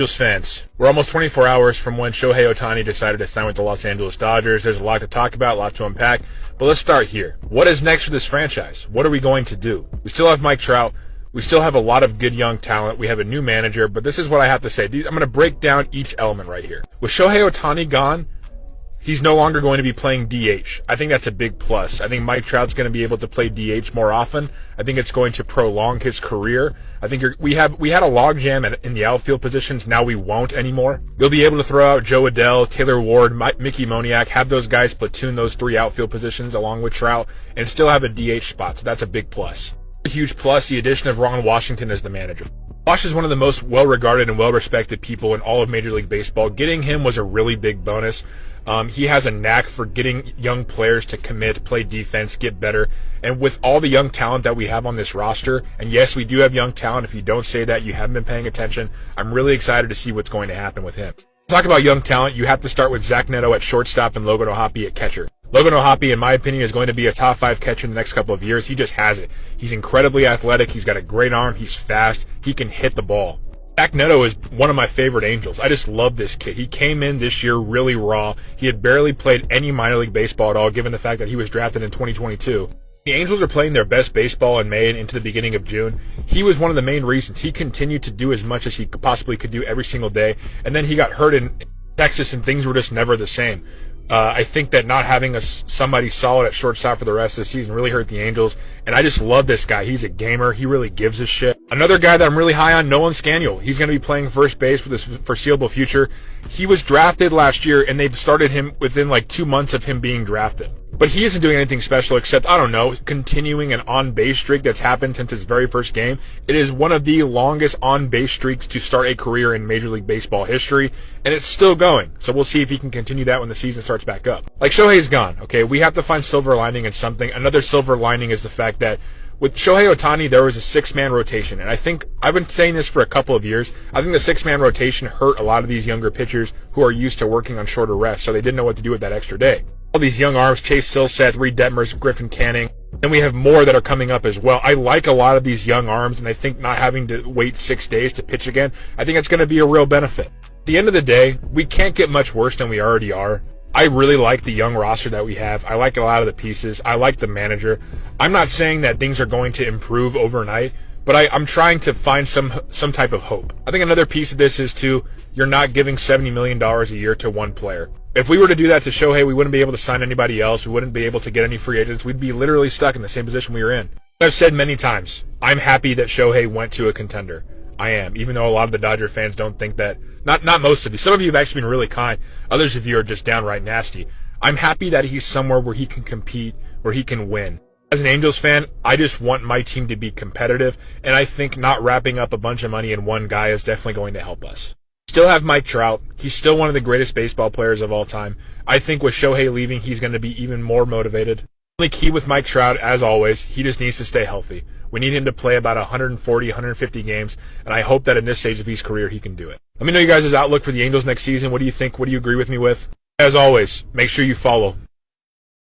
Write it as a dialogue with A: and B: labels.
A: Angels fans, we're almost 24 hours from when Shohei Ohtani decided to sign with the Los Angeles Dodgers. There's a lot to talk about, a lot to unpack, but let's start here. What is next for this franchise? What are we going to do? We still have Mike Trout. We still have a lot of good young talent. We have a new manager, but this is what I have to say. I'm going to break down each element right here. With Shohei Ohtani gone, he's no longer going to be playing DH. I think that's a big plus. I think Mike Trout's going to be able to play DH more often. I think it's going to prolong his career. I think we had a logjam in the outfield positions. Now we won't anymore. You'll be able to throw out Joe Adell, Taylor Ward, Mickey Moniak, have those guys platoon those three outfield positions along with Trout, and still have a DH spot. So that's a big plus. A huge plus, the addition of Ron Washington as the manager. Wash is one of the most well-regarded and well-respected people in all of Major League Baseball. Getting him was a really big bonus. He has a knack for getting young players to commit, play defense, get better. And with all the young talent that we have on this roster, and yes, we do have young talent. If you don't say that, you haven't been paying attention. I'm really excited to see what's going to happen with him. Talk about young talent, you have to start with Zach Neto at shortstop and Logan O'Hoppe at catcher. Logan O'Hoppe, in my opinion, is going to be a top 5 catcher in the next couple of years. He just has it. He's incredibly athletic. He's got a great arm. He's fast. He can hit the ball. Zach Neto is one of my favorite Angels. I just love this kid. He came in this year really raw. He had barely played any minor league baseball at all, given the fact that he was drafted in 2022. The Angels are playing their best baseball in May and into the beginning of June. He was one of the main reasons. He continued to do as much as he possibly could do every single day, and then he got hurt in Texas, and things were just never the same. I think that not having somebody solid at shortstop for the rest of the season really hurt the Angels, and I just love this guy. He's a gamer. He really gives a shit. Another guy that I'm really high on, Nolan Scaniel. He's going to be playing first base for this foreseeable future. He was drafted last year, and they started him within like 2 months of him being drafted. But he isn't doing anything special except, I don't know, continuing an on-base streak that's happened since his very first game. It is one of the longest on-base streaks to start a career in Major League Baseball history, and it's still going. So we'll see if he can continue that when the season starts back up. Like, Shohei's gone, okay? We have to find silver lining in something. Another silver lining is the fact that with Shohei Ohtani, there was a 6-man rotation, and I think I've been saying this for a couple of years. I think the 6-man rotation hurt a lot of these younger pitchers who are used to working on shorter rests, so they didn't know what to do with that extra day. All these young arms, Chase Silseth, Reed Detmers, Griffin Canning, and we have more that are coming up as well. I like a lot of these young arms, and I think not having to wait 6 days to pitch again, I think it's going to be a real benefit. At the end of the day, we can't get much worse than we already are. I really like the young roster that we have. I like a lot of the pieces. I like the manager. I'm not saying that things are going to improve overnight, but I'm trying to find some type of hope. I think another piece of this is, too, you're not giving $70 million a year to one player. If we were to do that to Shohei, we wouldn't be able to sign anybody else. We wouldn't be able to get any free agents. We'd be literally stuck in the same position we were in. I've said many times, I'm happy that Shohei went to a contender. I am, even though a lot of the Dodger fans don't think that. Not most of you. Some of you have actually been really kind. Others of you are just downright nasty. I'm happy that he's somewhere where he can compete, where he can win. As an Angels fan, I just want my team to be competitive, and I think not wrapping up a bunch of money in one guy is definitely going to help us. Still have Mike Trout. He's still one of the greatest baseball players of all time. I think with Shohei leaving, he's going to be even more motivated. The only key with Mike Trout, as always, he just needs to stay healthy. We need him to play about 140, 150 games, and I hope that in this stage of his career, he can do it. Let me know you guys' outlook for the Angels next season. What do you think? What do you agree with me with? As always, make sure you follow.